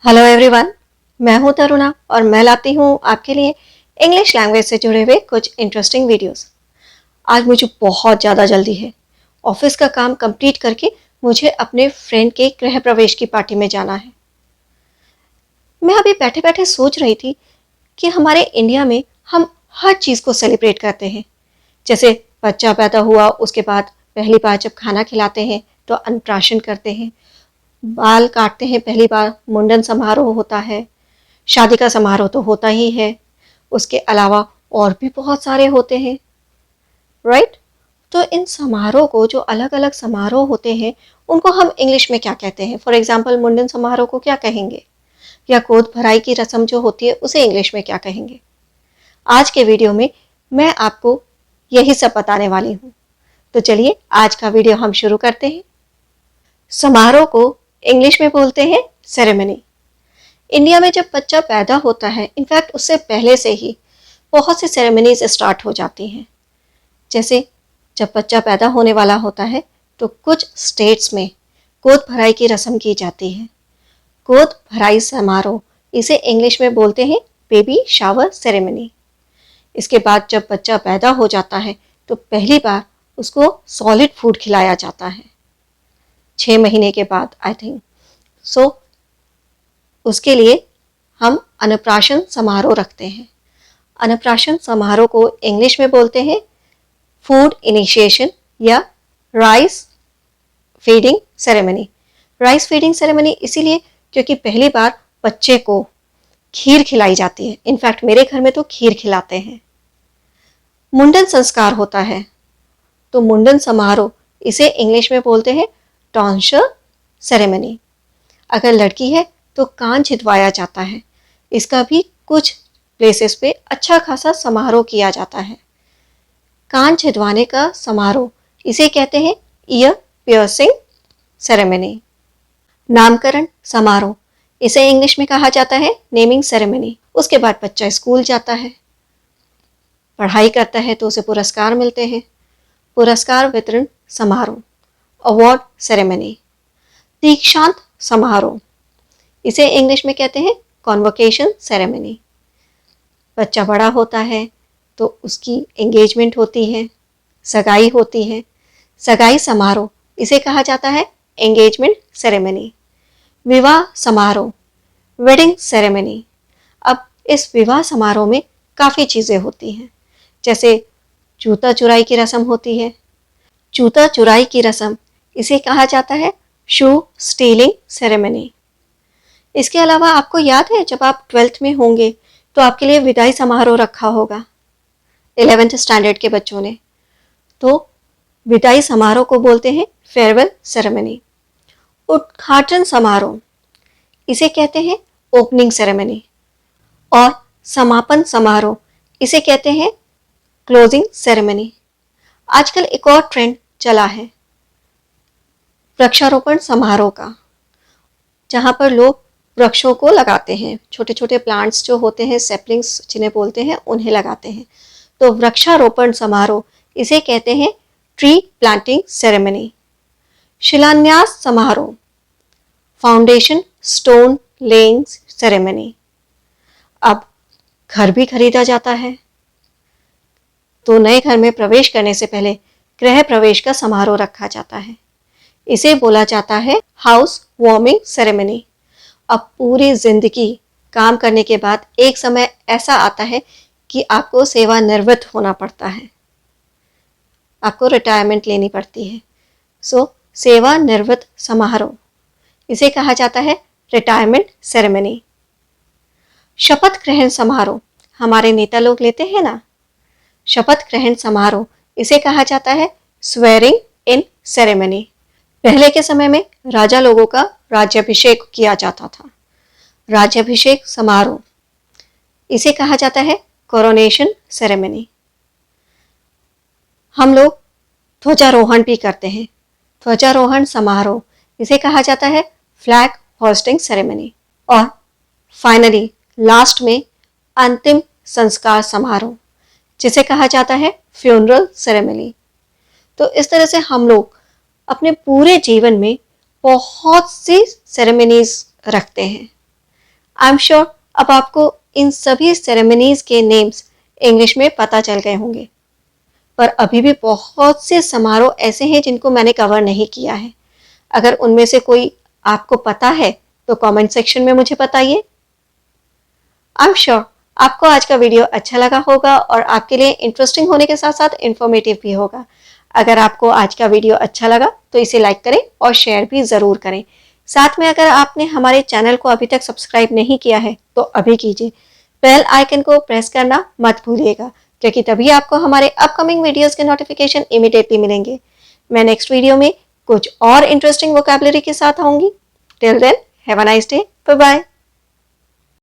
Hello everyone, मैं हूं तरुणा और मैं लाती हूं आपके लिए इंग्लिश लैंग्वेज से जुड़े हुए कुछ इंटरेस्टिंग वीडियोस। आज मुझे बहुत ज़्यादा जल्दी है। ऑफिस का काम कंप्लीट करके मुझे अपने फ्रेंड के गृह प्रवेश की पार्टी में जाना है। मैं अभी बैठे बैठे सोच रही थी कि हमारे इंडिया में हम हर चीज़ को सेलिब्रेट करते हैं। जैसे बच्चा पैदा हुआ, उसके बाद पहली बार जब खाना खिलाते हैं तो अन्नप्राशन करते हैं, बाल काटते हैं, पहली बार मुंडन समारोह होता है, शादी का समारोह तो होता ही है, उसके अलावा और भी बहुत सारे होते हैं, राइट। तो इन समारोह को, जो अलग अलग समारोह होते हैं, उनको हम इंग्लिश में क्या कहते हैं? फॉर एग्जाम्पल, मुंडन समारोह को क्या कहेंगे, या गोद भराई की रस्म जो होती है उसे इंग्लिश में क्या कहेंगे? आज के वीडियो में मैं आपको यही सब बताने वाली हूँ। तो चलिए आज का वीडियो हम शुरू करते हैं। समारोह को इंग्लिश में बोलते हैं सेरेमनी। इंडिया में जब बच्चा पैदा होता है, इनफैक्ट उससे पहले से ही बहुत सी सेरेमनीज स्टार्ट हो जाती हैं। जैसे जब बच्चा पैदा होने वाला होता है तो कुछ स्टेट्स में गोद भराई की रस्म की जाती है। गोद भराई समारोह, इसे इंग्लिश में बोलते हैं बेबी शावर सेरेमनी। इसके बाद जब बच्चा पैदा हो जाता है तो पहली बार उसको सॉलिड फूड खिलाया जाता है, 6 महीने के बाद, आई थिंक सो। उसके लिए हम अन्नप्राशन समारोह रखते हैं। अन्नप्राशन समारोह को इंग्लिश में बोलते हैं फूड इनिशिएशन या rice feeding ceremony. Rice feeding ceremony इसीलिए क्योंकि पहली बार बच्चे को खीर खिलाई जाती है। इनफैक्ट मेरे घर में तो खीर खिलाते हैं। मुंडन संस्कार होता है तो मुंडन समारोह, इसे इंग्लिश में बोलते हैं टॉन्शर सेरेमनी। अगर लड़की है तो कान छिदवाया जाता है। इसका भी कुछ प्लेसेस पे अच्छा खासा समारोह किया जाता है। कान छिदवाने का समारोह, इसे कहते हैं ईयर पियर्सिंग सेरेमनी। नामकरण समारोह, इसे इंग्लिश में कहा जाता है नेमिंग सेरेमनी। उसके बाद बच्चा स्कूल जाता है, पढ़ाई करता है तो उसे पुरस्कार मिलते हैं। पुरस्कार वितरण समारोह, अवार्ड सेरेमनी। दीक्षांत समारोह, इसे इंग्लिश में कहते हैं कॉन्वोकेशन सेरेमनी। बच्चा बड़ा होता है तो उसकी एंगेजमेंट होती है, सगाई होती है। सगाई समारोह, इसे कहा जाता है एंगेजमेंट सेरेमनी। विवाह समारोह, वेडिंग सेरेमनी। अब इस विवाह समारोह में काफ़ी चीज़ें होती हैं। जैसे जूता चुराई की रस्म होती है। जूता चुराई की रस्म, इसे कहा जाता है शू स्टीलिंग सेरेमनी। इसके अलावा आपको याद है जब आप 12th में होंगे तो आपके लिए विदाई समारोह रखा होगा 11th स्टैंडर्ड के बच्चों ने। तो विदाई समारोह को बोलते हैं फेयरवेल सेरेमनी। उद्घाटन समारोह, इसे कहते हैं ओपनिंग सेरेमनी। और समापन समारोह, इसे कहते हैं क्लोजिंग सेरेमनी। आजकल एक और ट्रेंड चला है वृक्षारोपण समारोह का, जहाँ पर लोग वृक्षों को लगाते हैं। छोटे छोटे प्लांट्स जो होते हैं, सेपलिंग्स जिन्हें बोलते हैं, उन्हें लगाते हैं। तो वृक्षारोपण समारोह, इसे कहते हैं ट्री प्लांटिंग सेरेमनी। शिलान्यास समारोह, फाउंडेशन स्टोन लेइंग सेरेमनी। अब घर भी खरीदा जाता है तो नए घर में प्रवेश करने से पहले गृह प्रवेश का समारोह रखा जाता है। इसे बोला जाता है हाउस वार्मिंग सेरेमनी। अब पूरी जिंदगी काम करने के बाद एक समय ऐसा आता है कि आपको सेवानिवृत्त होना पड़ता है, आपको रिटायरमेंट लेनी पड़ती है। सो सेवानिवृत्त समारोह, इसे कहा जाता है रिटायरमेंट सेरेमनी। शपथ ग्रहण समारोह, हमारे नेता लोग लेते हैं ना, शपथ ग्रहण समारोह, इसे कहा जाता है स्वेरिंग इन सेरेमनी। पहले के समय में राजा लोगों का राज्याभिषेक किया जाता था। राज्याभिषेक समारोह, इसे कहा जाता है कोरोनेशन सेरेमनी। हम लोग ध्वजारोहण भी करते हैं। ध्वजारोहण समारोह, इसे कहा जाता है फ्लैग होस्टिंग सेरेमनी। और फाइनली लास्ट में अंतिम संस्कार समारोह, जिसे कहा जाता है फ्यूनरल सेरेमनी। तो इस तरह से हम लोग अपने पूरे जीवन में बहुत सी सेरेमनीज रखते हैं। आई एम श्योर अब आपको इन सभी सेरेमनीज के नेम्स इंग्लिश में पता चल गए होंगे, पर अभी भी बहुत से समारोह ऐसे हैं जिनको मैंने कवर नहीं किया है। अगर उनमें से कोई आपको पता है तो कमेंट सेक्शन में मुझे बताइए। आई एम श्योर आपको आज का वीडियो अच्छा लगा होगा और आपके लिए इंटरेस्टिंग होने के साथ साथ इंफॉर्मेटिव भी होगा। अगर आपको आज का वीडियो अच्छा लगा तो इसे लाइक करें और शेयर भी ज़रूर करें। साथ में अगर आपने हमारे चैनल को अभी तक सब्सक्राइब नहीं किया है तो अभी कीजिए। बेल आइकन को प्रेस करना मत भूलिएगा, क्योंकि तभी आपको हमारे अपकमिंग वीडियोस के नोटिफिकेशन इमीडिएटली मिलेंगे। मैं नेक्स्ट वीडियो में कुछ और इंटरेस्टिंग वोकैबुलरी के साथ आऊंगी। Till then have a nice day, bye bye.